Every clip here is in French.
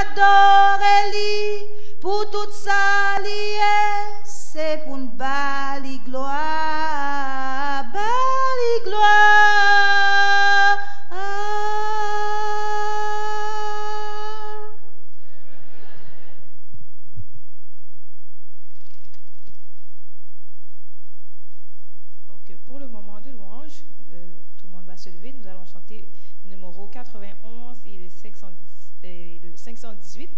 adore lui pour toute sa liée, c'est pour une bali gloire, bali gloire. Donc pour le moment de louange, tout le monde va se lever, nous allons chanter le numéro 91 et le 518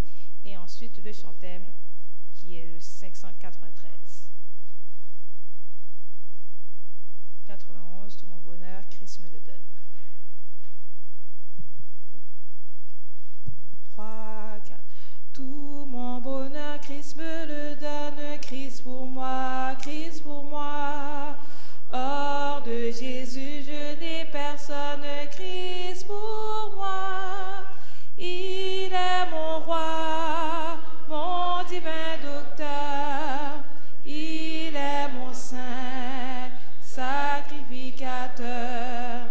et ensuite le chantème qui est le 593. 91, tout mon bonheur, Christ me le donne. 3, 4. Tout mon bonheur, Christ me le donne, Christ pour moi, Christ pour moi. Hors de Jésus, je n'ai personne, Christ pour moi. Il est mon roi, mon divin docteur. Il est mon saint sacrificateur.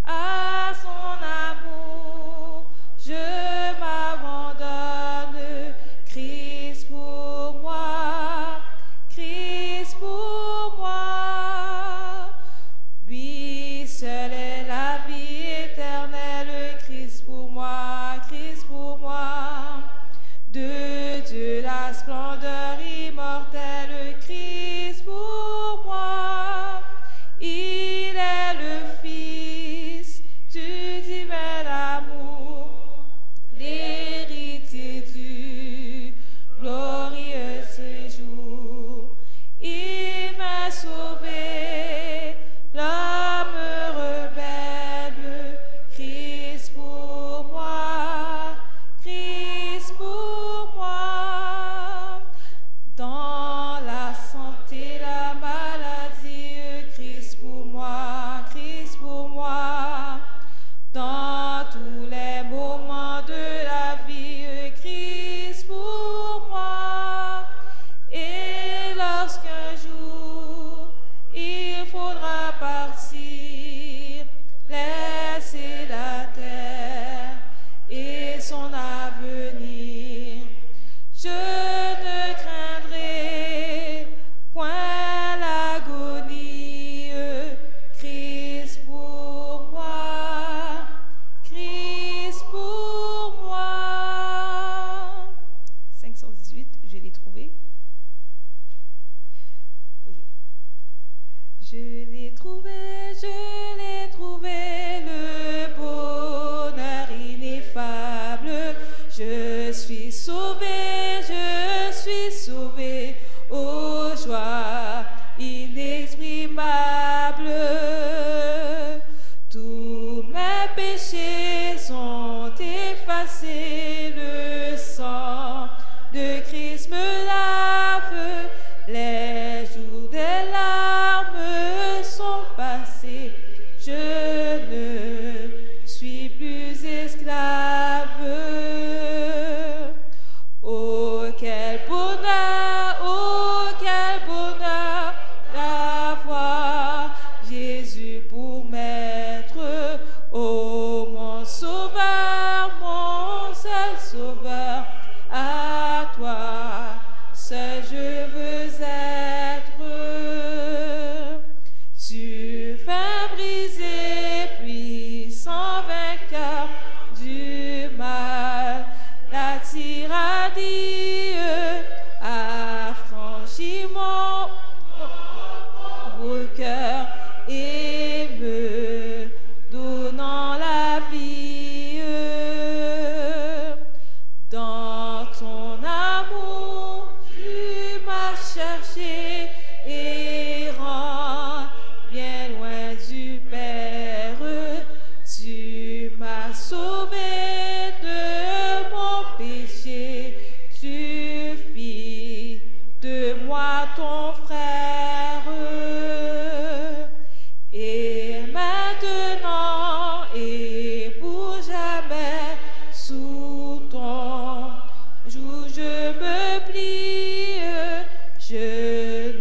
À son amour, je m'abandonne. Christ pour moi, Christ pour moi. Lui seul est la vie éternelle. Christ pour moi, Christ pour moi. De Dieu la splendeur immortelle. Christ pour moi. Il est le Fils du divin amour, l'héritier du glorieux séjour. Il m'a sauvé, l'homme rebelle. Christ pour moi, Christ pour moi. Dans la santé, la maladie, Christ pour moi, Christ pour moi. Dans tous les moments de la vie, Christ pour moi. Et lorsqu'un jour il faudra partir, laisser la terre et son avenir, je ne craindrai point l'agonie. Christ pour moi, Christ pour moi. 518, je l'ai trouvé. Ok. Je l'ai trouvé, le bonheur ineffable. Je suis sauvé, ô joie inexprimable. Tous mes péchés sont effacés, le sang de Christ me lave. Les jours des larmes sont passés, je ne suis plus esclave. Oh quel bonheur d'avoir Jésus pour maître. Oh mon sauveur, mon seul sauveur, à toi seul je veux être. Suffisant, brisé, puissant vainqueur du mal, la tyrannie affranchit mon cœur et me donnant la vie. Dans ton amour, tu m'as cherché, errant bien loin du Père. Tu m'as sauvé de mon péché, tu fis de moi ton frère. Et maintenant et pour jamais, sous ton joug je me plie, je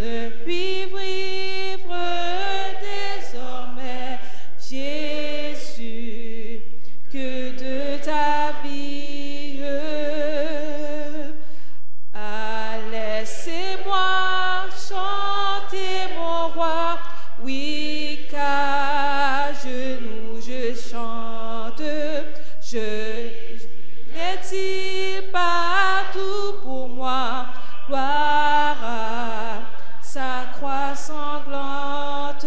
N'est-il pas tout pour moi? Gloire à sa croix sanglante.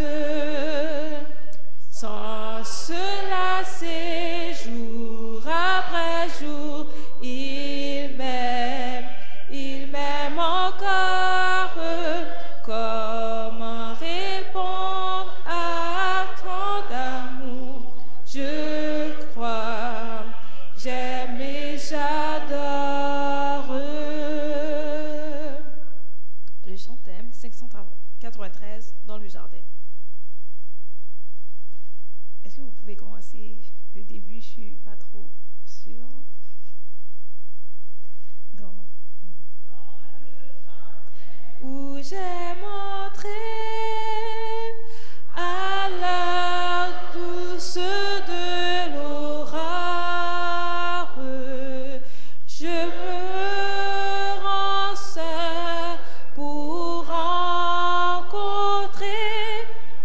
Sans cela, c'est jour après jour, il m'aime encore. Comment répondre à tant d'amour? Je crois, j'aime et j'adore. Le chant thème 593 dans le jardin. Est-ce que vous pouvez commencer le début? Je suis pas trop sûre. Où j'aime entrer à l'heure douce de l'aurore, je me rends seul pour rencontrer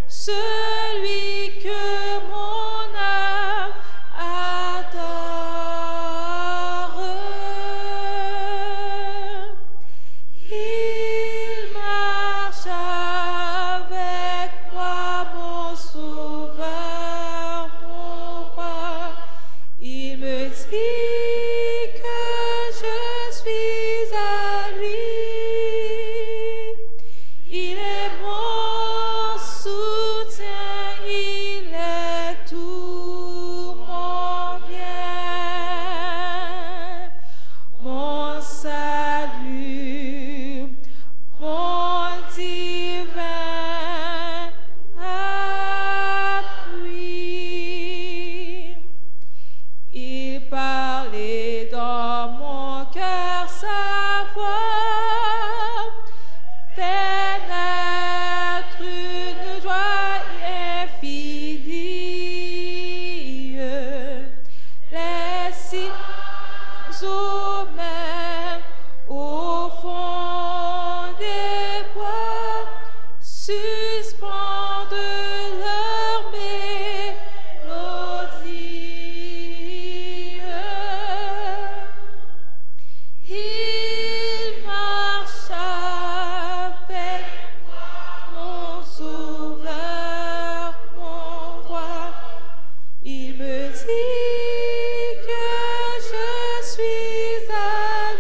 celui que mon âme adore. Il marche avec moi, mon sauveur, mon roi. Il me dit que je suis à lui. Il est mon soutien, il est tout mon bien, mon salut, mon divin appui. Il parlait dans mon cœur sa voix, fait naître une joie infinie. Les ciseaux même au fond des bois suspendent leur mélodie. Il marche avec mon sauveur, mon roi. Il me dit que je suis à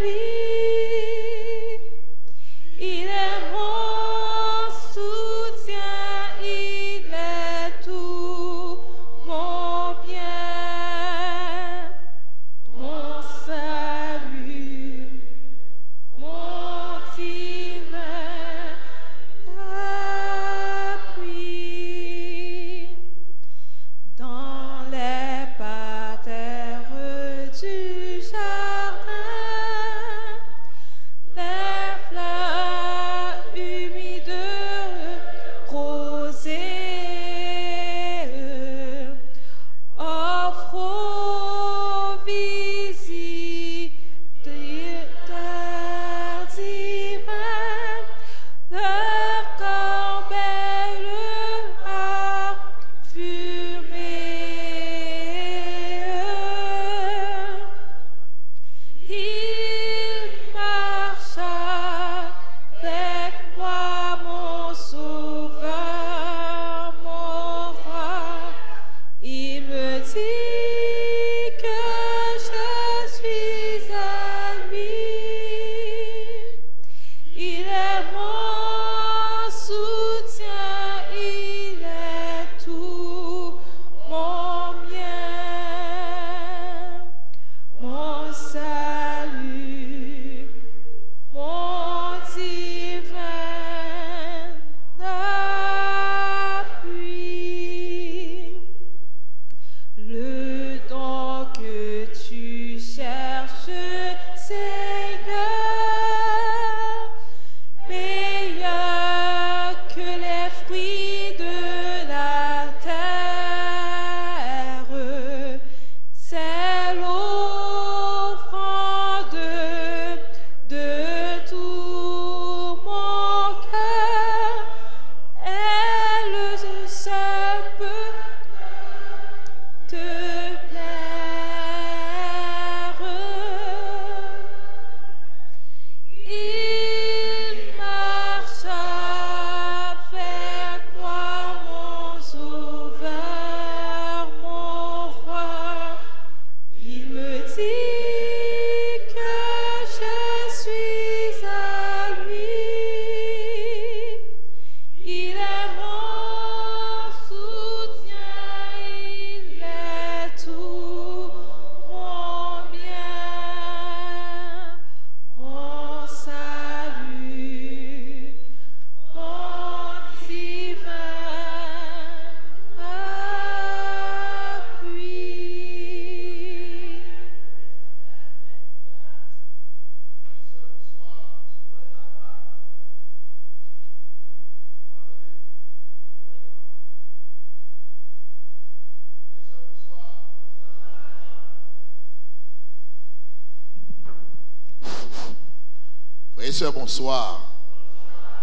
Frères et sœurs, bonsoir.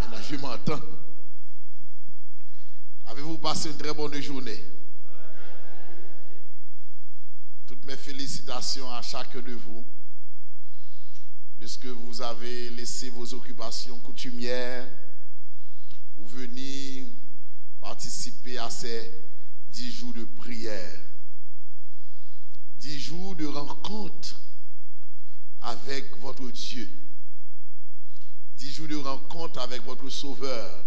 Maintenant, je m'entends. Avez-vous passé une très bonne journée? Toutes mes félicitations à chacun de vous de ce que vous avez laissé vos occupations coutumières pour venir participer à ces 10 jours de prière. 10 jours de rencontre avec votre Dieu. 10 jours de rencontre avec votre Sauveur.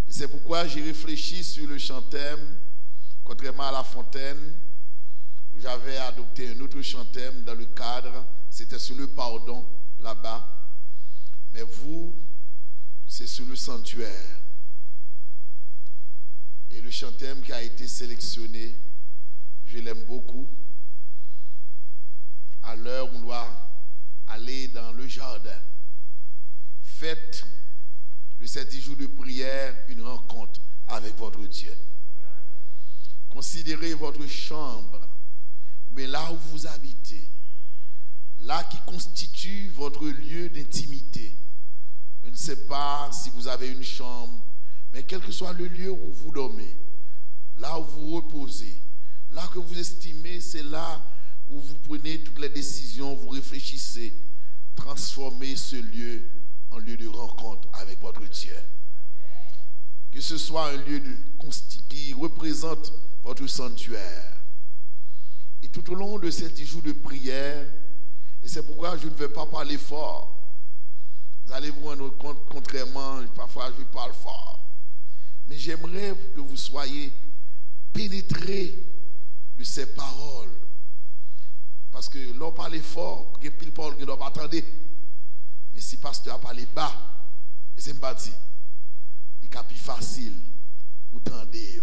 Et c'est pourquoi j'ai réfléchi sur le chantème, contrairement à La Fontaine, où j'avais adopté un autre chantème dans le cadre, c'était sur le pardon, là-bas. Mais vous, c'est sur le sanctuaire. Et le chantème qui a été sélectionné, je l'aime beaucoup. À l'heure où on doit aller dans le jardin, faites de ces 10 jours de prière une rencontre avec votre Dieu. Considérez votre chambre, mais là où vous habitez, là qui constitue votre lieu d'intimité. Je ne sais pas si vous avez une chambre, mais quel que soit le lieu où vous dormez, là où vous reposez, là que vous estimez, c'est là où vous prenez toutes les décisions, vous réfléchissez, transformez ce lieu en lieu de rencontre avec votre Dieu. Que ce soit un lieu qui représente votre sanctuaire. Et tout au long de ces 10 jours de prière, et c'est pourquoi je ne vais pas parler fort. Vous allez vous rendre compte, contrairement, parfois je parle fort. Mais j'aimerais que vous soyez pénétrés de ces paroles. Parce que l'on parle fort, il y a pile parole que l'on pas attendre. Mais si le pasteur a parlé bas, c'est pas dit. Il est plus facile. Vous tendez.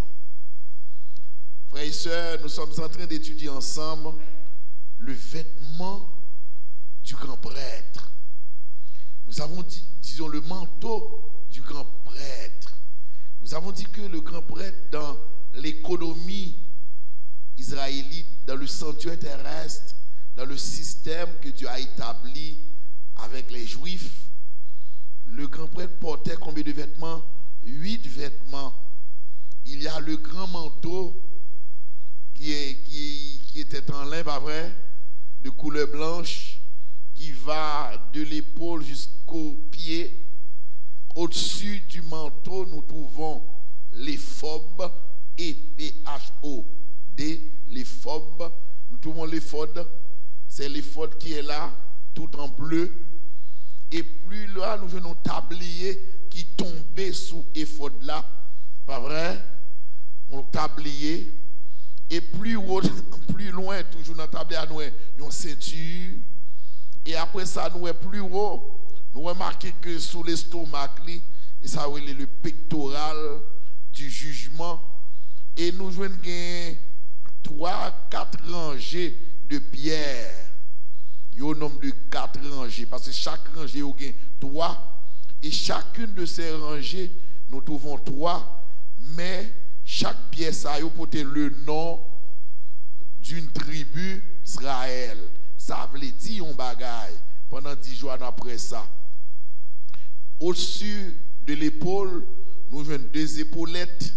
Frères et sœurs, nous sommes en train d'étudier ensemble le vêtement du grand prêtre. Nous avons dit, disons, le manteau du grand prêtre. Nous avons dit que le grand prêtre, dans l'économie israélite, dans le sanctuaire terrestre, dans le système que Dieu a établi avec les Juifs, le grand prêtre portait combien de vêtements? 8 vêtements. Il y a le grand manteau qui était en lin, pas vrai, de couleur blanche, qui va de l'épaule jusqu'au pied. Au-dessus du manteau, nous trouvons l'éphod, E-P-H-O-D, l'éphod. Nous trouvons l'éphod, c'est l'éphod qui est là, tout en bleu. Et plus là, nous venons tablier qui tombait sous l'éphod là, pas vrai? On tablier. Et plus haut, plus loin, toujours dans le tablier, nous avons une ceinture. Et après ça, nous avons plus haut. Nous remarquons que sous l'estomac, et ça c'est le pectoral du jugement. Et nous avons 3-4 rangées de pierres. Il y a un nombre de 4 rangées. Parce que chaque rangée, il y a 3. Et chacune de ces rangées, nous trouvons 3. Mais chaque pièce a porté le nom d'une tribu Israël. Ça veut dire un bagaille pendant 10 jours après ça. Au-dessus de l'épaule, nous avons 2 épaulettes.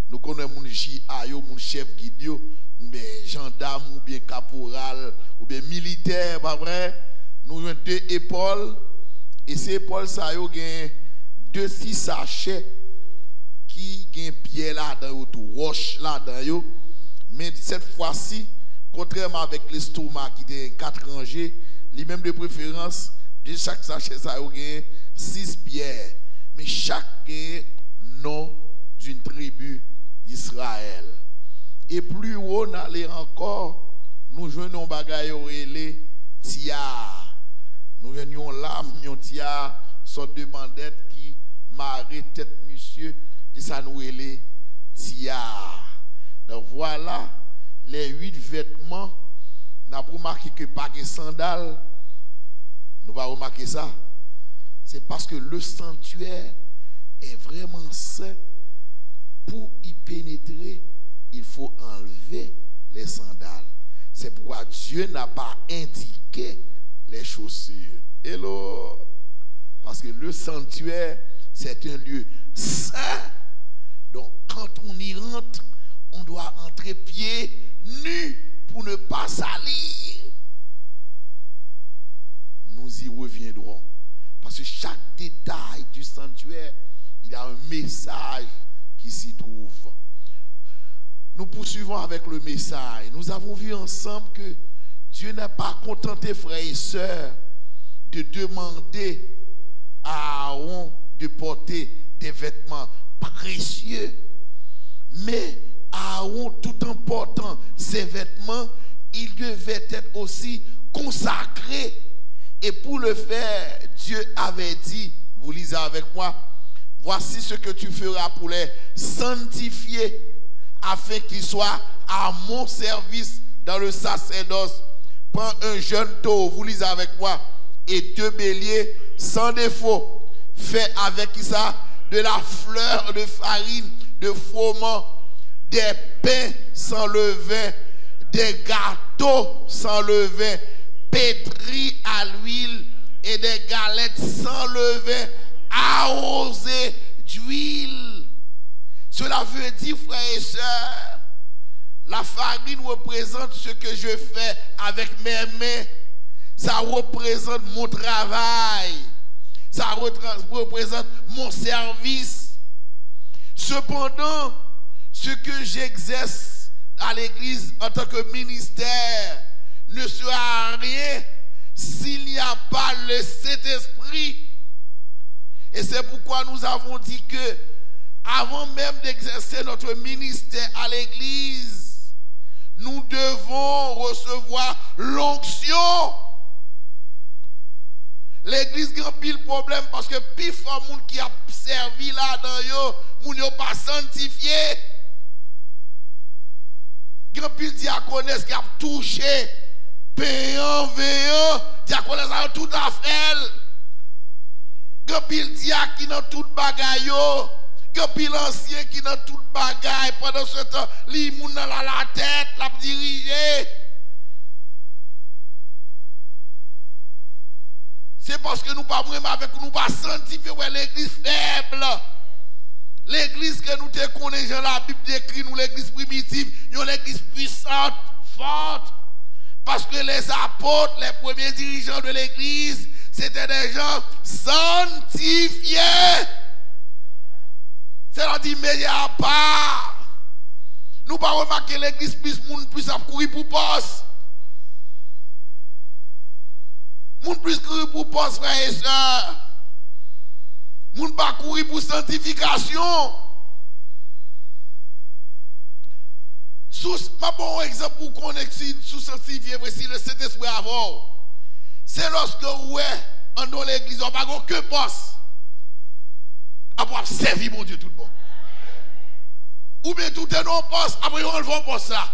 Nous connaissons mon J.A.O., mon chef guide, ou bien gendarme, ou bien caporal, ou bien militaire, pas vrai? Nous avons 2 épaules. Et ces épaules, ça a 2 sachets qui ont pied là-dedans, ou tout roche là-dedans. Mais cette fois-ci, Contrairement avec l'estomac qui est 4 rangées, lui-même de préférence, de chaque sachet, ça a 6 pierres. Mais chaque nom d'une tribu d'Israël. Et plus haut, on allait encore, nous jouons bagaille les tiars. Nous venions là, nous tiars, sorte de bandette qui marrait tête monsieur, et ça nous les tiars. Donc voilà les 8 vêtements. Nous avons remarqué que pas de sandales. Nous n'avons pas remarqué ça. C'est parce que le sanctuaire est vraiment saint. Pour y pénétrer, il faut enlever les sandales. C'est pourquoi Dieu n'a pas indiqué les chaussures. Hello. Parce que le sanctuaire, c'est un lieu saint. Donc, quand on y rentre, on doit entrer pieds nus pour ne pas salir. Nous y reviendrons. Parce que chaque détail du sanctuaire, il y a un message qui s'y trouve. Nous poursuivons avec le message. Nous avons vu ensemble que Dieu n'a pas contenté, frères et sœurs, de demander à Aaron de porter des vêtements précieux. Mais Aaron, tout en portant ses vêtements, il devait être aussi consacré. Et pour le faire, Dieu avait dit, vous lisez avec moi, voici ce que tu feras pour les sanctifier, afin qu'ils soient à mon service dans le sacerdoce. Prends un jeune taureau, vous lisez avec moi, et 2 béliers sans défaut. Fais avec ça de la fleur de farine, de froment, des pains sans levain, des gâteaux sans levain, pétris à l'huile et des galettes sans levain, arrosées d'huile. Cela veut dire, frères et sœurs, la farine représente ce que je fais avec mes mains. Ça représente mon travail. Ça représente mon service. Cependant, ce que j'exerce à l'église en tant que ministère ne sera rien s'il n'y a pas le Saint-Esprit. Et c'est pourquoi nous avons dit que avant même d'exercer notre ministère à l'église, nous devons recevoir l'onction. L'église a pile problème parce que plus fort monde qui a servi là-dedans, yo, moun yo pas sanctifié. Grand pile diaconesse qui a touché, payant, veillant, diaconesse a tout à fait. Grand pile diacre qui dans toute bagaille yo. Puis l'ancien qui dans toute bagaille pendant ce temps, li moun dans la tête, l'a dirigé. C'est parce que nous pas vraiment avec nous pas sanctifier l'église faible. L'église que nous te connaissons, la Bible décrit nous l'église primitive, une église puissante, forte. Parce que les apôtres, les premiers dirigeants de l'église, c'était des gens sanctifiés. C'est-à-dire, mais il n'y a pas. Nous pas remarquer l'église plus courir pour poste. Moun plus courir pour poste, frères et sœurs. Moun pas courir pour sanctification. Ma bon exemple pour connaître sous sanctifier, si le Saint-Esprit avant. C'est lorsque ouais, en dans l'église, on n'a pas que poste. Après servir mon Dieu tout le monde. Ou bien tout est non poste, après on enlève un poste là.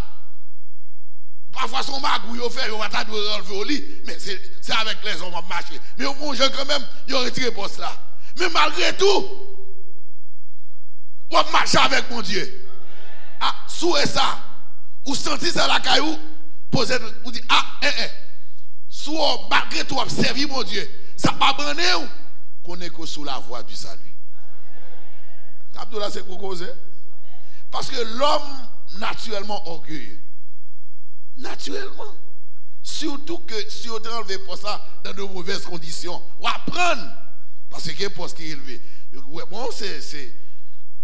Parfois son magou il fait, on va t'enlever au lit, mais c'est avec les hommes à marcher. Mais au fond, quand même, il retiré le poste là. Mais malgré tout, on marche avec mon Dieu. Ah, sous ça, ou senti ça la caillou, posez, ou dit, sous malgré tout, observer mon Dieu. Ça pas banné ou qu'on est que sous la voie du salut. Abdullah, c'est pour causer. Parce que l'homme, naturellement orgueilleux. Naturellement. Surtout que si on enlève pour ça dans de mauvaises conditions, on va prendre. Parce que poste qui est élevé. Ouais, bon, c'est.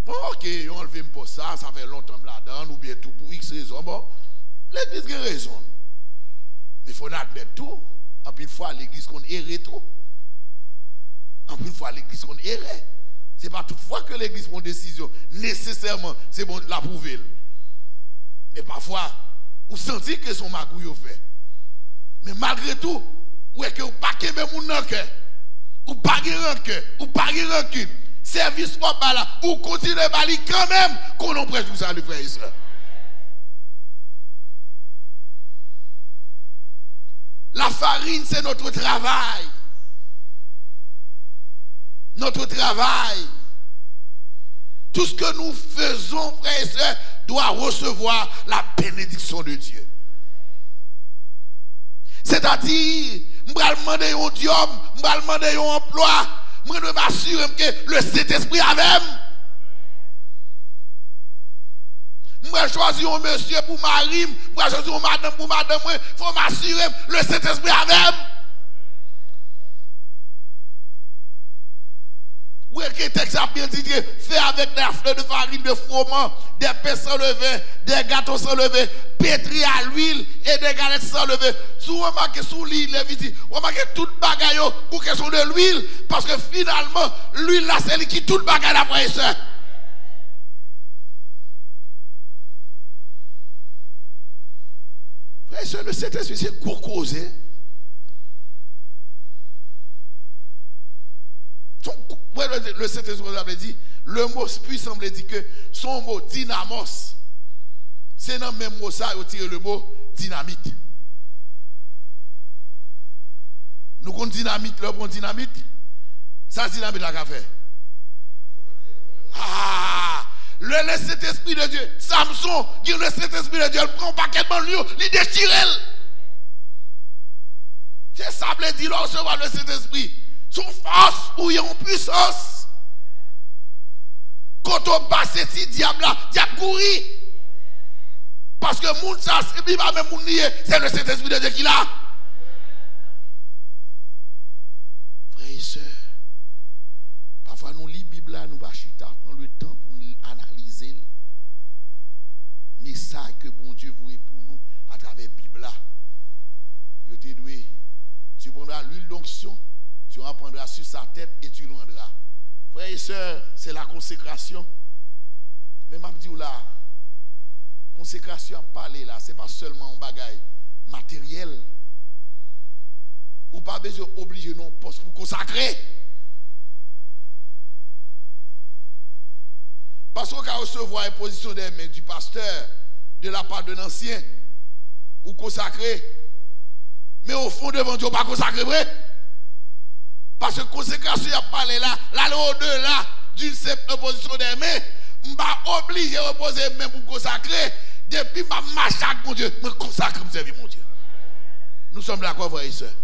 Bon, ok, on enlève pour ça, ça fait longtemps là-dedans, ou bien tout pour X raison. Bon, L'église a raison. Mais il faut admettre tout. En plus, fois, l'église qu'on errait tout. En plus, fois, l'église qu'on errait. Ce n'est pas toutefois que l'église prend une décision. Nécessairement, c'est bon la prouver. Mais parfois, vous sentez que son magouille fait. Mais malgré tout, vous est que vous pas qu'aimer mon cœur. Ou pas de rancœur, ou pas de rancune. Service au bas là, ou continuez à balayer quand même qu'on en prêche vous allez frères et sœurs. La farine, c'est notre travail. Notre travail. Tout ce que nous faisons, frères et sœurs, doit recevoir la bénédiction de Dieu. C'est-à-dire, je vais demander un job, je vais demander un emploi, je vais m'assurer que le Saint-Esprit avec moi. Je vais choisir un monsieur pour marier, je vais choisir une madame pour madame, il faut m'assurer que le Saint-Esprit avec moi. Oui, que le texte a bien dit que fait avec des fleurs de farine, de froment, des pains sans levain, des gâteaux sans levain, pétris à l'huile et des galettes sans levain. Si vous remarquez sous l'huile, vous remarquez toute bagaille pour question de l'huile, parce que finalement, l'huile là, c'est qui toute bagaille la frère et sœur. Frère et sœur, le Saint-Esprit, c'est pour causer. Le Saint-Esprit avait dit, le mot puissant veut dire que son mot dynamos, c'est dans le même mot ça, il tire le mot dynamite. Nous avons dynamite, là, on dynamite, ça dynamite la fait. Ah, le Saint-Esprit de Dieu, Samson, dit le Saint-Esprit de Dieu, il prend un paquet de lieu, il déchire. C'est ça, il dit, là, recevoir le Saint-Esprit. Son force ou yon puissance. Quand on passe ce diable là, diable courir. Parce que moun ça, c'est pas même moun lié, c'est le Saint-Esprit de Dieu qui l'a. Frères et sœurs, parfois nous lisons la Bible là, nous va chita, prendre le temps pour analyser le message que bon Dieu voulait pour nous à travers la Bible là. Tu prendras l'huile d'onction. Tu en prendras sur sa tête et tu le rendras. Frères et sœurs, c'est la consécration. Mais je dis là, consécration à parler là, ce n'est pas seulement un bagage matériel. Ou pas besoin d'obliger nos postes pour consacrer. Parce qu'on va recevoir une position des mains du pasteur, de la part d'un ancien, ou consacrer. Mais au fond, devant Dieu, pas consacrer, vrai? Parce que consécration a parlé là, là au-delà d'une simple opposition des mains, je ne suis pas obligé de reposer mes mains pour consacrer. Depuis ma marche avec mon Dieu, je consacre mon service, mon Dieu. Nous sommes d'accord, frères et sœurs.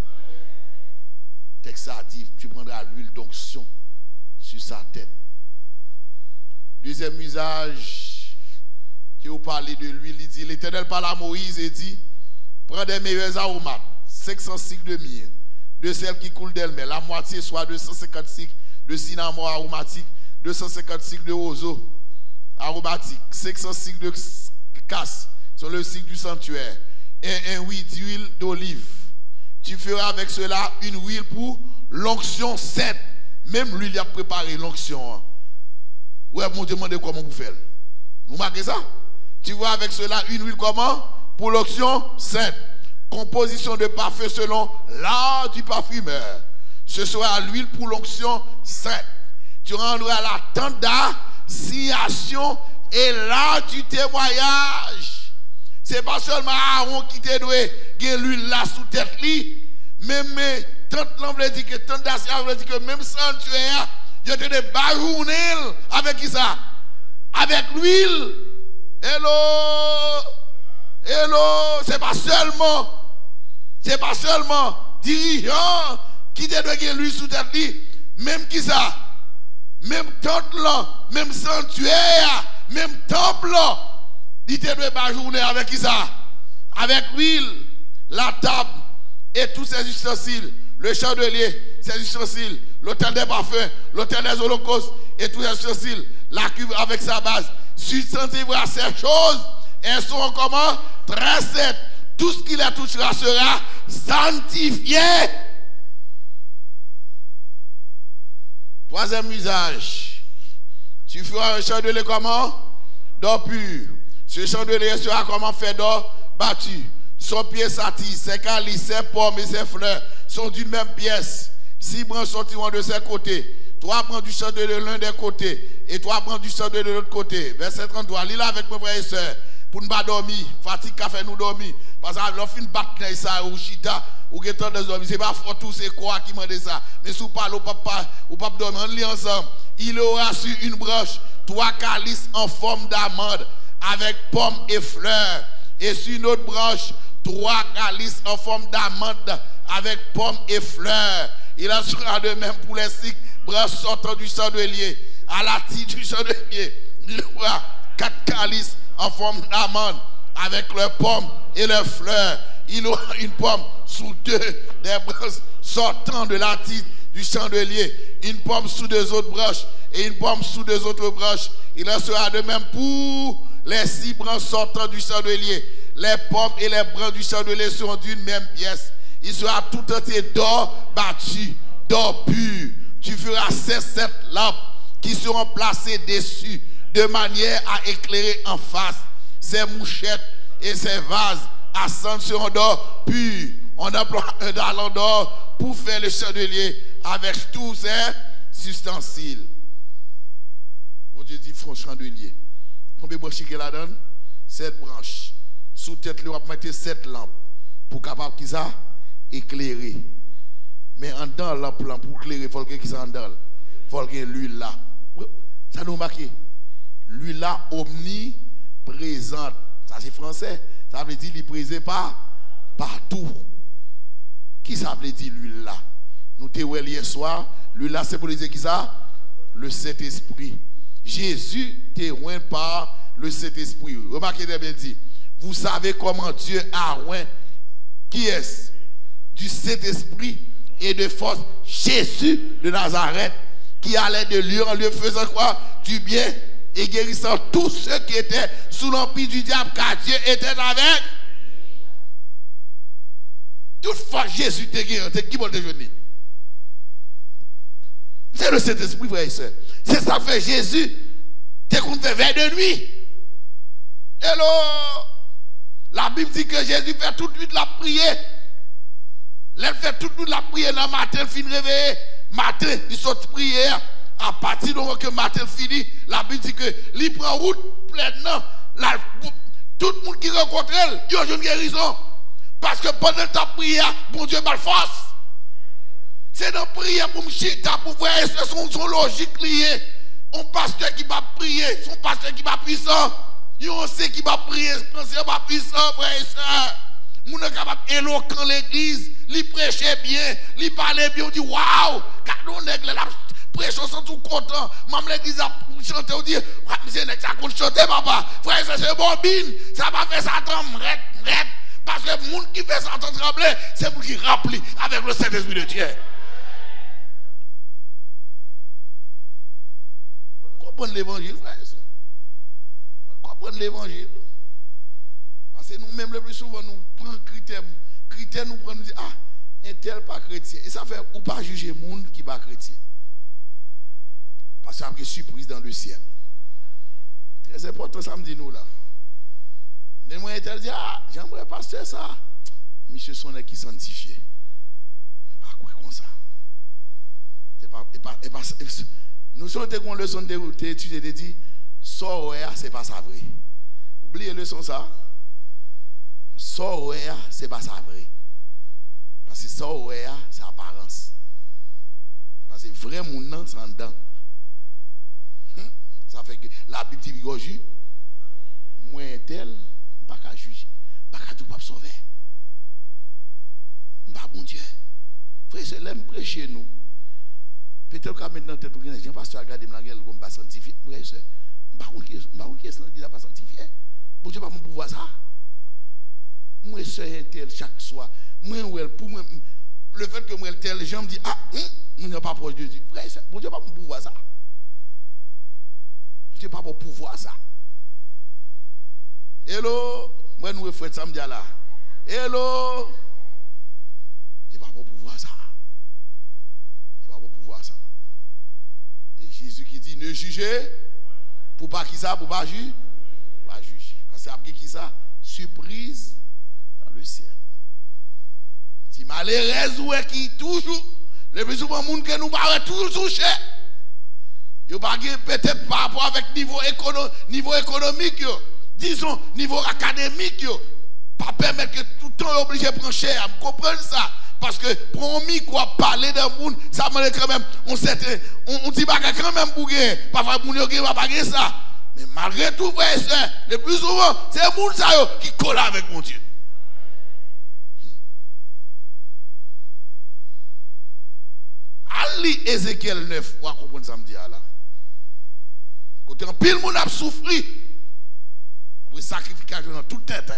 Le texte a dit, tu prendras l'huile d'onction sur sa tête. Deuxième usage, qui vous parlez de l'huile, il dit, l'Éternel parle à Moïse et dit, prends des meilleurs aromates, 500 cycles de myrrhe, de celles qui coulent d'elle-même, la moitié soit 250 cycles de cinnamon aromatique, 250 cycles de roseau aromatique, 500 cycles de casse sur le cycle du sanctuaire, et un huile d'huile d'olive. Tu feras avec cela une huile pour l'onction sainte. Même lui, il a préparé l'onction. Ouais, mon Dieu, demandez comment vous faites. Vous marquez ça? Tu vois avec cela une huile comment? Pour l'onction sainte. Composition de parfum selon l'art du parfumeur. Ce sera l'huile pour l'onction sainte. Tu rendras la tente d'assignation et l'art du témoignage. Ce n'est pas seulement Aaron qui te doit gagner l'huile là sous tête li. Même tante l'envie dit que tente d'assignation veut dire que même sanctuaire, je te dis bajournel avec qui ça? Avec l'huile. Hello. Hello. C'est pas seulement dirigeant qui te doit gagner l'huile sous tête li. Même qui ça? Même tente là, même sanctuaire, même temple là. Il te doit bajourner avec qui ça? Avec l'huile, la table et tous ses ustensiles, le chandelier, ses ustensiles, l'autel des parfums, l'autel des holocaustes et tous ses ustensiles, la cuve avec sa base. Substantivera ces choses elles seront comment? Très saintes. Tout ce qui les touchera sera sanctifié. Troisième usage. Tu feras un chandelier comment? D'or pur. Ce chandelier sera comment? Fait d'or battu. Son pied satis, ses calices, ses pommes et ses fleurs sont d'une même pièce. 6 branches sortiront de ses côtés. 3 branches du chandelier de l'un des côtés et 3 branches du chandelier de l'autre côté. Verset 33. Lis là avec mes frères et sœurs. Pour ne pas dormir. Fatigue qu'a fait nous dormir. Parce que l'on fin battre ça ou chita ou que tant de dormir. C'est pas fort tout c'est quoi qui m'a dit ça. Mais si vous parlez ou pas dormir, on lit ensemble. Il aura sur une branche 3 calices en forme d'amande avec pommes et fleurs. Et sur une autre branche 3 calices en forme d'amande avec pommes et fleurs. Il en sera de même pour les 6 branches sortant du chandelier. À la tige du chandelier, il aura 4 calices en forme d'amande avec leurs pommes et leurs fleurs. Il aura une pomme sous 2 des branches sortant de la tige du chandelier, une pomme sous 2 autres branches et une pomme sous 2 autres branches. Il en sera de même pour les 6 branches sortant du chandelier. Les pommes et les branches du chandelier seront d'une même pièce. Il sera tout entier d'or battu, d'or pur. Tu feras 7 lampes qui seront placées dessus de manière à éclairer en face. Ces mouchettes et ces vases à cendre seront d'or pur. On emploie un talent d'or pour faire le chandelier avec tous ces ustensiles. Bon Dieu dit, font chandelier. Combien de branches qu'il la donne? 7 branches. Sous tête, on va mettre 7 lampes pour capable qui ça éclairer. Mais en dedans lampe pour éclairer, il faut que ça en dedans. Il faut que l'huile là. Ça nous marque. L'huile là omniprésente. Ça c'est français. Ça veut dire qu'il est présent partout. Qui ça veut dire l'huile là? Nous t'avons hier soir, l'huile là c'est pour dire qui ça? Le Saint-Esprit. Jésus t'est oint par le Saint-Esprit. Remarquez bien dit. Vous savez comment Dieu a oint qui est du Saint-Esprit et de force Jésus de Nazareth qui allait de lieu en lieu faisant quoi? Du bien et guérissant tous ceux qui étaient sous l'empire du diable car Dieu était avec. Toutefois Jésus te guéri, qui va te jeûner? C'est le Saint-Esprit, frère et soeur. C'est ça que fait Jésus. T'es qu'on fait veille de nuit. Hello. La Bible dit que Jésus fait toute nuit la prière. Il fait toute nuit la prière dans le matin, il finit réveillé. Matin, il sort de prière. À partir du moment que le matin fini, la Bible dit que il prend route pleinement. Tout le monde qui rencontre elle, il a une guérison. Parce que pendant le temps de prière, bon Dieu m'a force. C'est dans la prière pour me chita, pour voir son logique liée. Un pasteur qui va prier, son pasteur qui va puissant. On sait qui va prier, c'est pas puissant, frère et soeur. Moun est capable éloquent l'église, il prêchait bien, il parlait bien, on dit waouh, car nous nègres la prêche, on sont tout content. Même l'église a chanté, on dit, monsieur nègre, ça compte chanter, papa. Frère et soeur, c'est bobine, ça va faire ça trembler, parce que le monde qui fait ça trembler, c'est pour qui remplit avec le Saint-Esprit de Dieu. Comprenez l'évangile, frère et soeur. Comprenez l'évangile. Parce que nous-mêmes, le plus souvent, nous prenons critères, nous prenons, nous disons, ah, un tel pas chrétien. Et ça fait, ou pas juger le monde qui n'est pas chrétien. Parce qu'il y a une surprise dans le ciel. Très important, ça me dit nous là. Mais moi, tel dit, ah, j'aimerais pasteur ça. Monsieur son qui sanctifié. Pas quoi comme ça. C'est pas, nous sommes une leçon d'étudier, de dire, Soréa, c'est pas ça vrai. Oubliez le leçon ça. Soréa, c'est pas ça vrai. Parce que Soréa, c'est apparence. Parce que vrai monde, c'est en dedans. Ça fait que la Bible dit, moi tel, pas qu'à juger, pas qu'à tout pas sauver. Pas bon Dieu. Frère, c'est l'aime prêcher nous. Peut-être qu'à maintenant, tête ou Jean pasteur a gardé la gueule comme pas sanctifié. Frère, c'est pas qui est pas sanctifié. Bon Dieu pas mon pouvoir ça. Moi c'est tel chaque soir. Moi pour moi le fait que moi tel gens me dit ah, on n'est pas proche de Dieu. Frère, bon Dieu pas mon pouvoir ça. Je pas pour pouvoir ça. Hello, moi nous frère samedi là. Hello. Il va pas pouvoir ça. Il va pas pouvoir ça. Et Jésus qui dit ne jugez pour pas qui ça, pour pas juger. Pas juger. Parce que après qui ça, surprise dans le ciel. Si malheureuse ou qui toujours le plus souvent monde que nous paraît toujours touché. Yo pas peut-être par rapport avec niveau économique yo, disons niveau académique yo, pas permettre que tout le temps obligé de prendre cher, comprendre ça parce que promis quoi parler d'un monde ça me quand même on dit pas quand même pour gagner parfois moun yo va pas gagner ça mais malgré tout frère et sœur le plus souvent c'est monde ça yo qui colle avec mon Dieu. Ali Ézéchiel 9 pour comprendre ça me dit là. Côté en pile monde a souffri pour sacrification dans toute tête.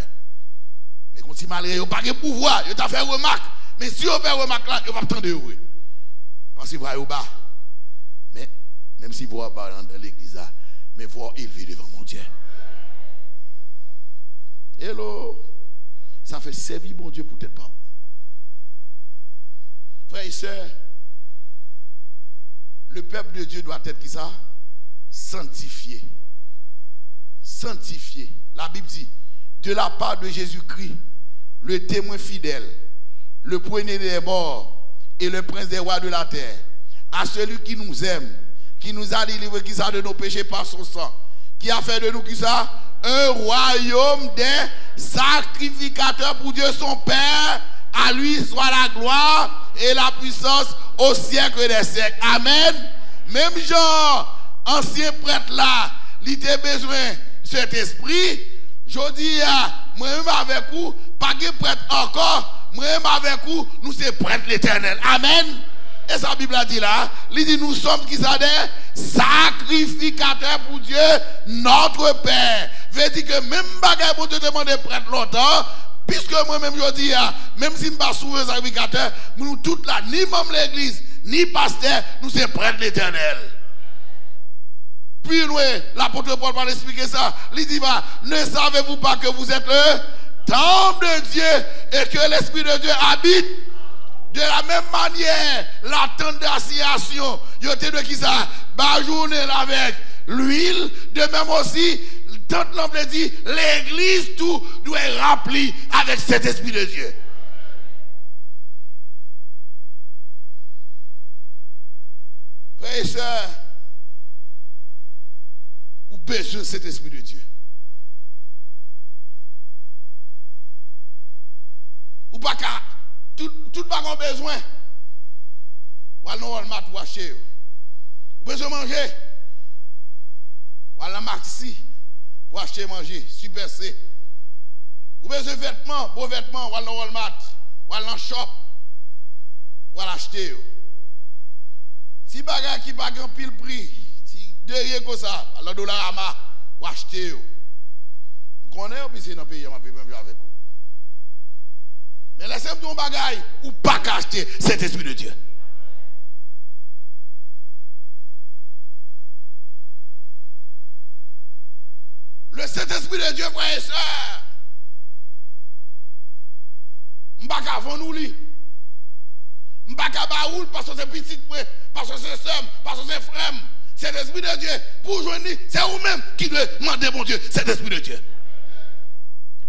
Mais quand il malgré yo pas de pouvoir, yo t'a fait remarque, mais si on fait remarque là, yo pas attendre heureux. Parce qu'il va au bas. Mais même si vous bas dans l'église là, mais voir élevé devant mon Dieu. Hello. Ça fait servir bon Dieu peut-être pas. Frères et sœurs, le peuple de Dieu doit être qui ça? Sanctifié. Sanctifié. La Bible dit, de la part de Jésus-Christ, le témoin fidèle, le premier des morts et le prince des rois de la terre, à celui qui nous aime, qui nous a délivrés qui ça de nos péchés par son sang, qui a fait de nous qui ça? Un royaume des sacrificateurs pour Dieu son Père. À lui soit la gloire et la puissance au siècle des siècles. Amen. Même genre, ancien prêtre là, il a besoin de cet esprit. Je dis, moi-même avec vous, pas de prêtre encore, moi-même avec vous, nous sommes prêtres l'éternel. Amen. Et sa Bible a dit là, il dit, nous sommes qui ça des sacrificateurs pour Dieu, notre Père. Veut dire que même bagaille pour te demander prêtre longtemps, puisque moi-même je dis, même si je ne suis pas souvent sacrificateur, nous tous là, ni même l'église, ni pasteur, nous sommes prêtres l'éternel. Puis l'apôtre Paul va expliquer ça. Il dit, ne savez-vous pas que vous êtes le temple de Dieu et que l'Esprit de Dieu habite? De la même manière, la tente d'assignation, il y a de qui ça? Bajourner avec l'huile, de même aussi, tente l'homme dit, l'église tout doit être rempli avec cet Esprit de Dieu. Frères et sœurs, ou besoin de cet Esprit de Dieu. Ou pas qu'à tout pas besoin. Ou alors on va tout acheter. Ou besoin de manger. Ou alors maxi pour acheter manger, super C. Ou besoin de vêtements, beaux vêtements, ou alors Walmart, ou alors shop. Ou alors acheter. Si bagage qui pas grand pile prix, si derrière comme ça, alors dollar ama ou acheter. Vous connaissez puis c'est dans le pays m'a même avec vous. Mais laissez-moi ton bagage ou pas acheter cet Esprit de Dieu. Le Saint-Esprit de Dieu, frère et sœur, m'baka avant nous li. M'baka baoul parce que c'est petit, parce que c'est somme, parce que c'est frère. C'est l'Esprit de Dieu. Pour joindre, c'est vous-même qui doit demander mon Dieu, c'est l'Esprit de Dieu.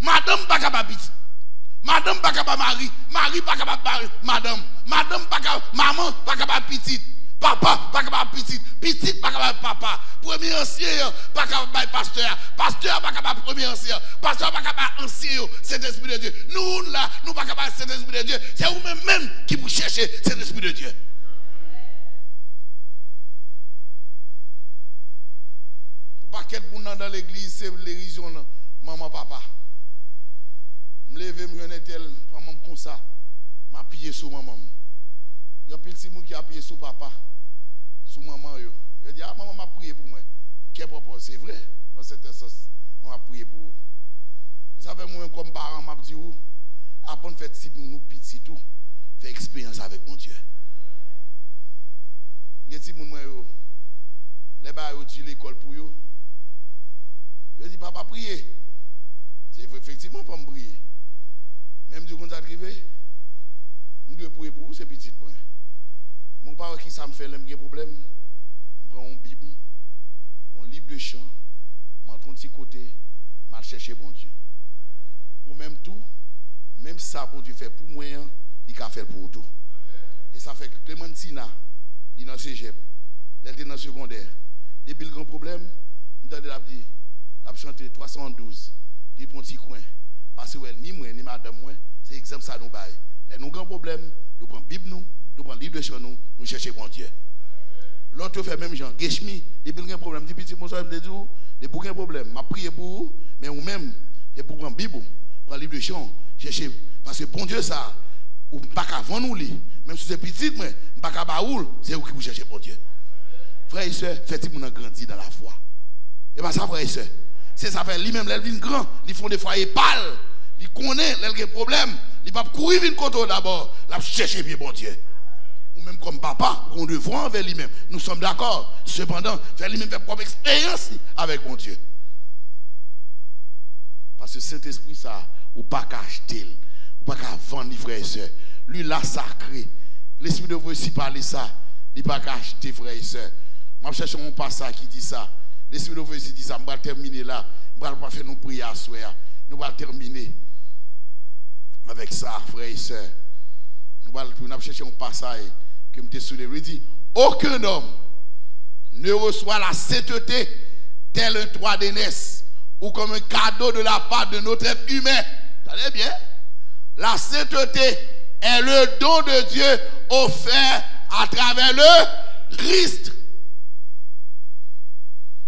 Madame baka ba petit. Madame baka ba mari, mari baka ba madame, madame baka maman baka ba petite. Papa, pas capable petit, petit, pas capable papa. Premier ancien, pas capable pasteur. Pasteur, pas capable premier ancien. Pasteur, pas capable ancien. C'est l'Esprit de Dieu. Nous, là, nous pas capable c'est l'Esprit de Dieu. C'est vous-même même qui vous cherchez, c'est l'Esprit de Dieu. Pas quel monde dans l'église, c'est l'érision, maman, papa. Me lever, me donner tel, maman comme ça. M'a pillé sur maman. Il y a petit monde qui a appuyé sur papa, sur maman. Il dit, ah, maman m'a prié pour moi. Quel propos? C'est vrai, dans cet sens, on a prié pour vous. Vous savez, moi, comme parent, m'a dit, après de faire si nous petits tout, faire expérience avec mon Dieu. Il y a des gens les bas dit l'école pour eux. Il dit, papa, priez. C'est effectivement pas me prier. Même du quand ça arrivé, nous devons prier pour vous, c'est petit point. Mon père qui ça me fait le problème, je prends une Bible, un livre de chant, je m'en petit côté, je chercher bon Dieu. Ou même tout, même ça pour Dieu fait pour moi, il a fait pour tout. Et ça fait que Clémentina, il est dans le cégep, elle est dans le secondaire. Depuis le grand problème, nous avons dit, elle a chanté 312, il prend un petit coin. Parce que ni moi, ni madame, c'est exemple ça nous baille. Les nous grand problème, nous prenons la Bible, nous prenons le livre de chant, nous cherchons bon Dieu. L'autre fait même genre, Geshmi, depuis le grand problème, depuis petit bonsoir, je me dis, depuis le grand problème, je prie pour vous, mais ou même, c'est pour prendre la Bible, prendre le livre de chant, chercher. Parce que bon Dieu, ça, ou pas qu'à vendre nous, même si c'est petit, mais pas qu'à baoul, c'est vous qui vous cherchez bon Dieu. Frères et sœurs, faites-vous grandir dans la foi. Et bien ça, frères et sœurs, c'est ça fait lui-même, ils viennent grand, ils font des foyers pâles, ils connaissent, ils ont des problèmes, ils ne peuvent pas courir une côte d'abord, ils chercher bien bon Dieu. Ou même comme papa, on devrait envers lui-même. Nous sommes d'accord. Cependant, faire lui-même faire propre expérience avec mon Dieu. Parce que cet esprit, ça, ou pas qu'à acheter, ou pas qu'à vendre, les frères et sœurs. Lui, là, sacré. L'esprit de vous aussi parler ça. Il pas qu'à acheter, frères et sœurs. Moi, je cherche mon passage qui dit ça. L'esprit de vous aussi dit ça. Je vais terminer là. Je ne vais pas faire nos prières à soir. Nous allons terminer avec ça, frères et sœurs. Nous allons chercher un passage que je me souviens. Il dit, aucun homme ne reçoit la sainteté tel un toit d'aînesse ou comme un cadeau de la part de notre être humain. Tenez bien. La sainteté est le don de Dieu offert à travers le Christ.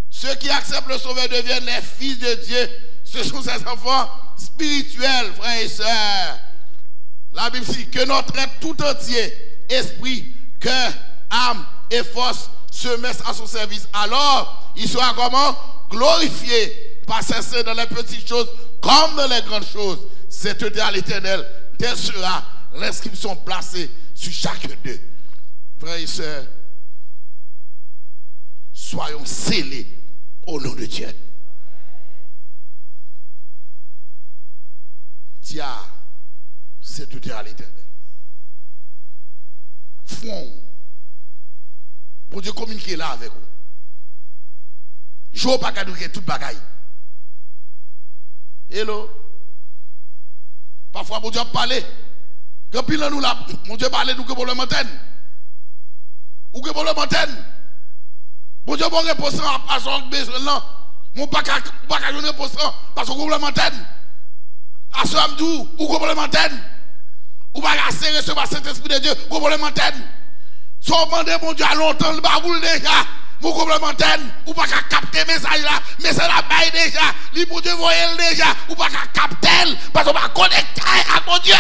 Ceux qui acceptent le Sauveur deviennent les fils de Dieu. Ce sont ses enfants spirituels, frères et sœurs. La Bible dit que notre être tout entier, esprit, cœur, âme et force se mettent à son service. Alors, il sera comment? Glorifié par ses saints dans les petites choses comme dans les grandes choses. Sainteté à l'éternel, telle sera l'inscription placée sur chacun d'eux. Frères et sœurs, soyons scellés au nom de Dieu. Tiens, sainteté à l'éternel. Fond. Bon Dieu communiquer là avec vous. Je ne veux pas garder toute bagaille. Hello. Parfois, bon Dieu parle. Quand pile nous là, mon Dieu parle nous que pour le montagne. Ou que pour le montagne. Bon Dieu bon réponse à son besoin là. Mon pas qu'à une réponse parce que pour le montagne. À ce amdou ou que pour le montagne. Ou pas assez recevoir cet esprit de Dieu pour le montagne. Soit demandé mon Dieu à longtemps le baroule déjà. Mon complémentaire, ou pas qu'à capter message là, mais c'est la baille déjà. Les bon Dieu voyez déjà, ou pas qu'à capter, parce qu'on va connecter avec mon Dieu.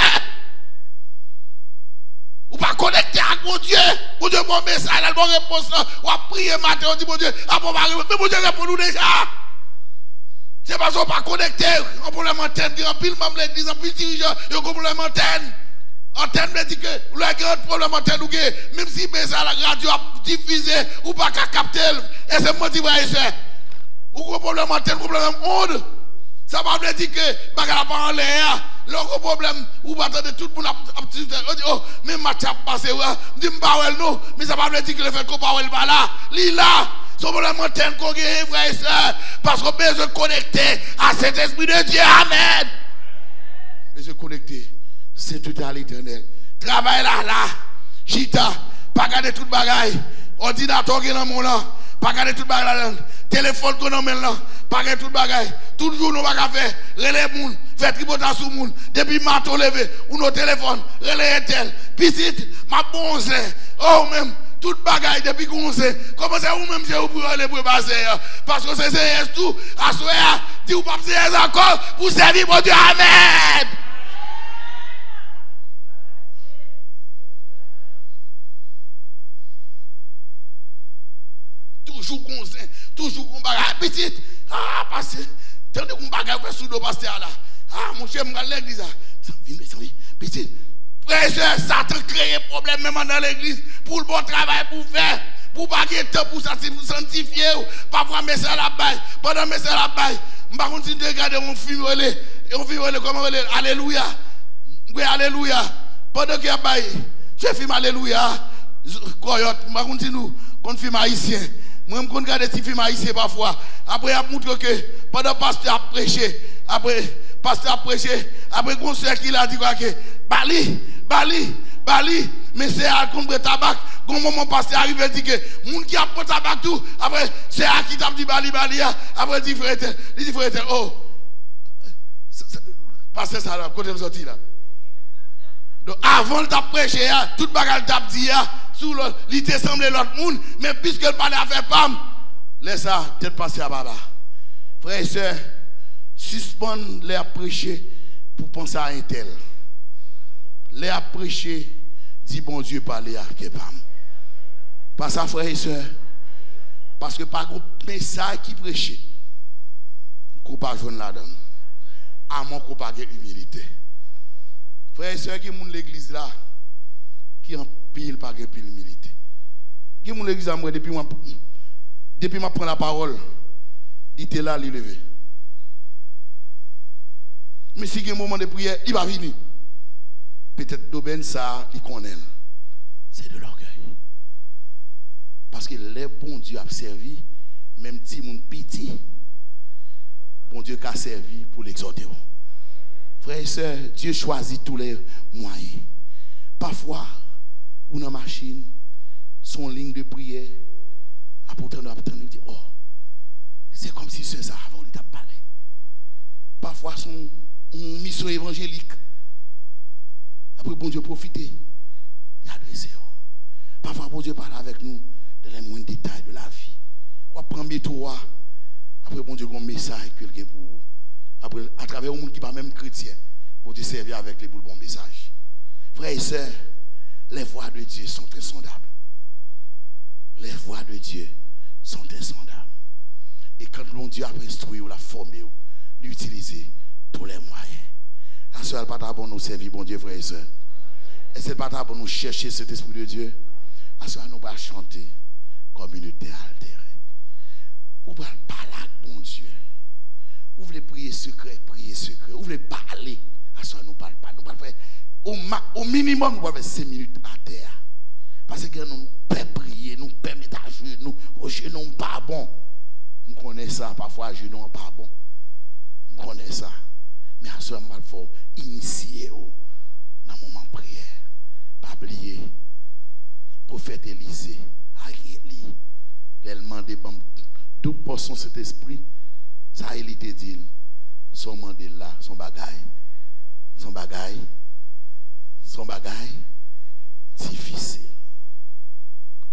Ou pas connecter avec mon Dieu. Mon Dieu, bon message là, bon réponse là. Ou à prier matin, on dit mon Dieu, ah bon, mais mon Dieu répond nous déjà. C'est parce qu'on pas connecté. On peut l'antenne, il y a pile même l'église, en pile dirigeant, il y a complémentaire. Antenne me dit que le grand problème antenne ou même si ça la radio a diffusé ou pas qu'à capter et c'est moi qui vois ça ou gros problème antenne problème onde ça va me dire que bagarre pas en l'air le gros problème ou pas attendre tout le monde a dit oh même match a passé dit m'pa non mais ça va me dire que le fait qu'on pas pas là li là son problème antenne qu'on gagne frère et sœur parce qu'on besoin de connecter à cet esprit de Dieu amen besoin de connecter. C'est tout à l'éternel. Travail là, chita, pas garder toute bagaille. Ordinateur qui est dans mon là, pas garder toute bagaille. Téléphone qu'on a là, pas garder toute bagaille. Tout le jour, nous va faire, relais moun, faire tripotage sur moun. Depuis matin levé, ou nos téléphones, relais tel, piscine, ma bonze, oh même, toute bagaille depuis qu'on sait. Comment c'est ou même j'ai oublié les pour passer. Parce que c'est tout, à soi, dit ou pas c'est encore, pour servir mon Dieu, amen. Toujours qu'on bagaille petite. Ah, parce que tant de qu'on bagaille fait sous le pasteur là. Ah, mon cher, m'gal l'église. Petite. Frère, Satan crée problème même dans l'église pour le bon travail pour faire. Pour pas qu'il y ait temps pour sanctifier. Parfois, mais c'est à la baille. Pendant mais c'est à la baille. Je ne vais pas continuer de regarder mon film. Et on fait comment alléluia. Oui, alléluia. Pendant qu'il y a bail, je filme alléluia. Coyote, je continue nous, qu'on filme haïtien. Moi, je regarde des films haïtiens parfois. Après, il montre que pendant que le pasteur a prêché, après, le soeur qui a dit que Bali, mais c'est à contre tabac. Quand moment pasteur arrive, il dit que les gens qui a pris tabac tout, après, c'est à qui t'a dit Bali, après, il dit frère, oh, pasteur, ça là, côté de sortie là. Donc, avant de prêcher, tout le bagage t'a dit, il te semble l'autre monde, mais puisque le palais a fait pam, laisse ça, tête passer à baba. Frères et sœurs, suspendre les prêcher pour penser à un tel. Les prêcher, dit bon Dieu, parler à Kepam. Pas ça, frères et sœurs. Parce que par un message qui prêchait, qu'on pas jouer là-dedans. À mon qu'on pas humilité. Frères et sœurs qui sont dans l'église là, qui en pile par pile humilité. Qui sont dans l'église là, depuis que je prends la parole, il était là, il levé. Mais si il y a un moment de prière, il va venir. Peut-être d'aubaine ça, il connaît. C'est de l'orgueil. Parce que les bons Dieu a servi, même si mon petit, bon Dieu a servi pour l'exhorter. Frères et sœurs, Dieu choisit tous les moyens. Parfois, ou dans la machine, son ligne de prière, après on dit, oh, c'est comme si c'est ça avant de parler. Parfois, son mission évangélique. Après, bon Dieu profite. Il a adressé. Parfois, bon Dieu parle avec nous de les moindres détails de la vie. On prend métro. Après, bon Dieu a un message quelqu'un pour vous. Après, à travers un monde qui n'est pas même chrétien, bon Dieu servir avec les bons messages. Frères et sœurs, les voix de Dieu sont insondables. Les voix de Dieu sont insondables. Et quand mon Dieu a instruit ou l'a formé, l'utiliser tous les moyens. À ce pas pour nous servir, bon Dieu, frères et sœurs. Et c'est pas pour nous chercher cet esprit de Dieu. À ce nous pas chanter comme une terre altérée. Ou pas parler avec bon Dieu. Vous voulez prier secret. Vous voulez parler. À ce nous parle pas. Nous parlons au minimum, nous avons 5 minutes à terre. Parce que nous pouvons prier, nous pouvons mettre à genoux, au genou pas bon. Nous connaissons ça, parfois à genoux pas bon. Nous connaissons ça. Mais à ce moment, il faut initier dans le moment de prière. Pas oublier, prophète Élisée, Ariéli, l'élément de deux portions de cet esprit, ça il te dit, son mandat là, son bagaille difficile.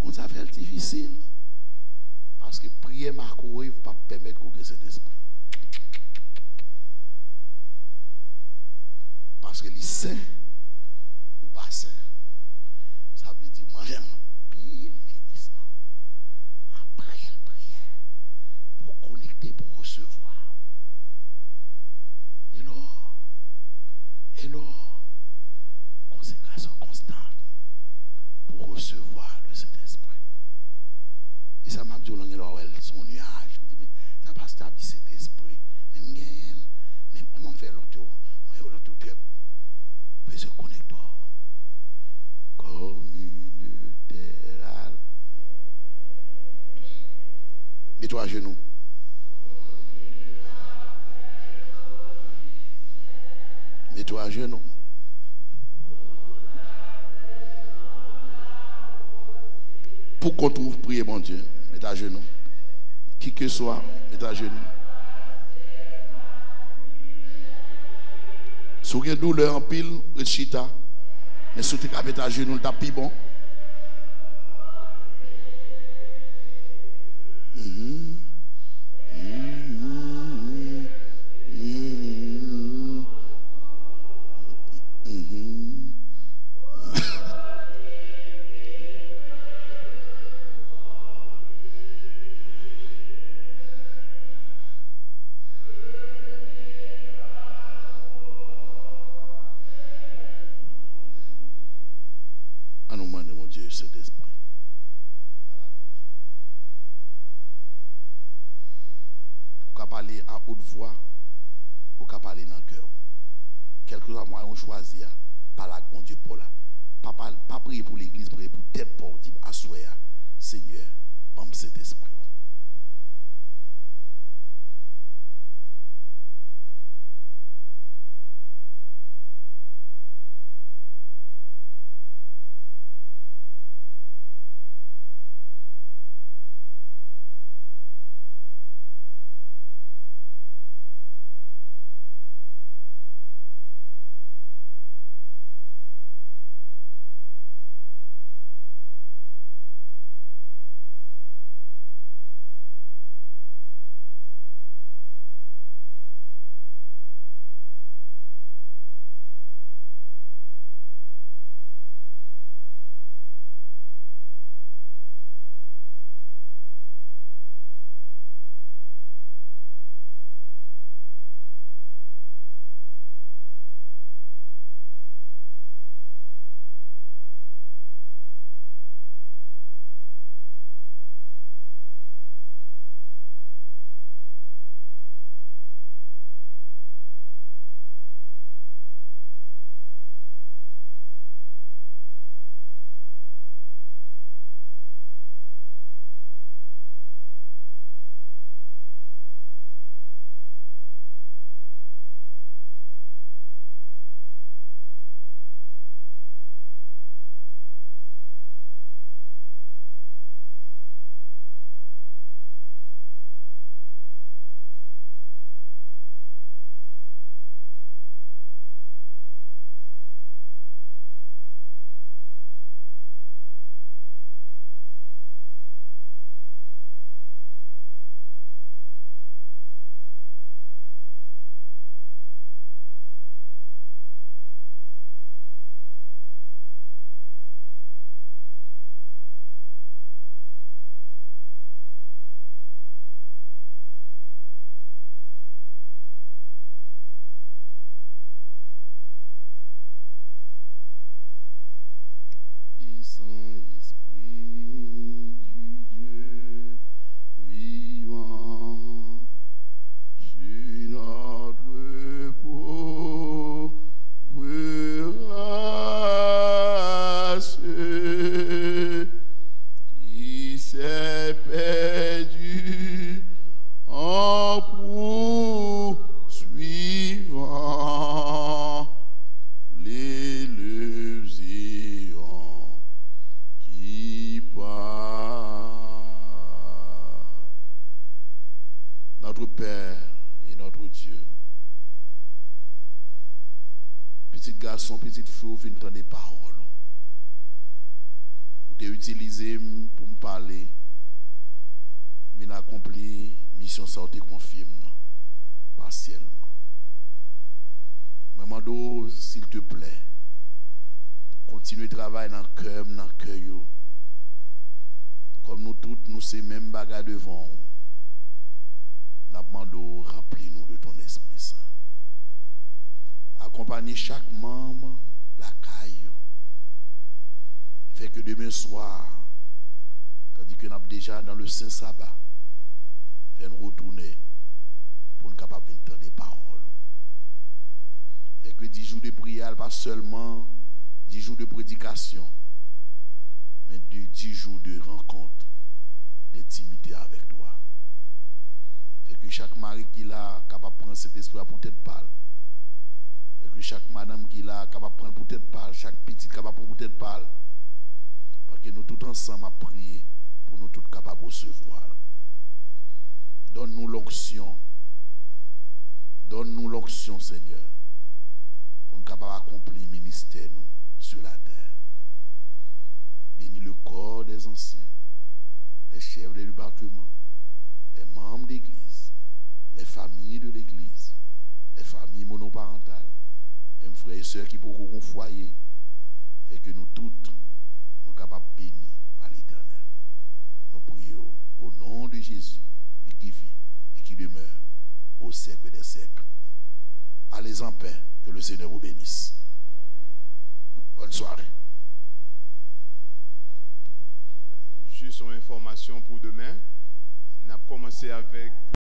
On s'appelle difficile. Parce que prier ma cour ne va pas permettre de cet esprit. Parce que les saints ou pas saints, ça veut dire manger un pile gémissement. Après la prière, pour connecter, pour recevoir. Et là, consécration constante pour recevoir de cet esprit. Et ça m'a dit, son nuage, je me dis, mais ça passe à cet esprit, mais comment faire l'autre? Mais se connecte communautaire. Mets-toi à genoux. Mets-toi à genoux. Pour qu'on trouve prier, mon Dieu, mets-toi à genoux. Qui que soit, mets-toi à genoux. Si vous avez une douleur en pile, chita. Mais si vous avez à genoux, le plus bon. Cet esprit. Vous pouvez parler à haute voix au cas parler dans le cœur. Quelques mois on choisit par la bon Dieu pour là. Pas prier pour l'église, prier pour tête pour dire assoya Seigneur, bam cet esprit. Notre Père et notre Dieu. Petit garçon, petite fille, vous entendez des paroles. Vous avez utilisé pour me parler, mais accompli mission sortie confirme partiellement. Maman, s'il te plaît, continue de travailler dans le cœur, comme nous toutes, nous sommes même bagarre devant. Nous demandons, remplis-nous de ton Esprit Saint. Accompagnez chaque membre, la caille. Fait que demain soir, tandis que nous sommes déjà dans le Saint Sabbat, fait nous retourner pour nous capables d'entendre des paroles. Fait que 10 jours de prière, pas seulement 10 jours de prédication, mais 10 jours de rencontre, d'intimité avec toi. Fait que chaque mari qui l'a capable de prendre cet esprit pour tête pâle. Fait que chaque madame qui l'a capable de prendre pour tête pâle, chaque petite capable de prendre pour tête pâle. Parce que nous tous ensemble à prier pour nous tous capables de recevoir. Donne-nous l'onction. Donne-nous l'onction, Seigneur, pour nous capables d'accomplir le ministère nous, sur la terre. Bénis le corps des anciens, les chefs des départements, les membres d'église, les familles de l'église, les familles monoparentales, même frères et sœurs qui pourront foyer, fait que nous toutes, nous sommes capables de bénir par l'Éternel. Nous prions au nom de Jésus, lui qui vit et qui demeure au siècle des siècles. Allez en paix, que le Seigneur vous bénisse. Bonne soirée. Juste une information pour demain. On a commencé avec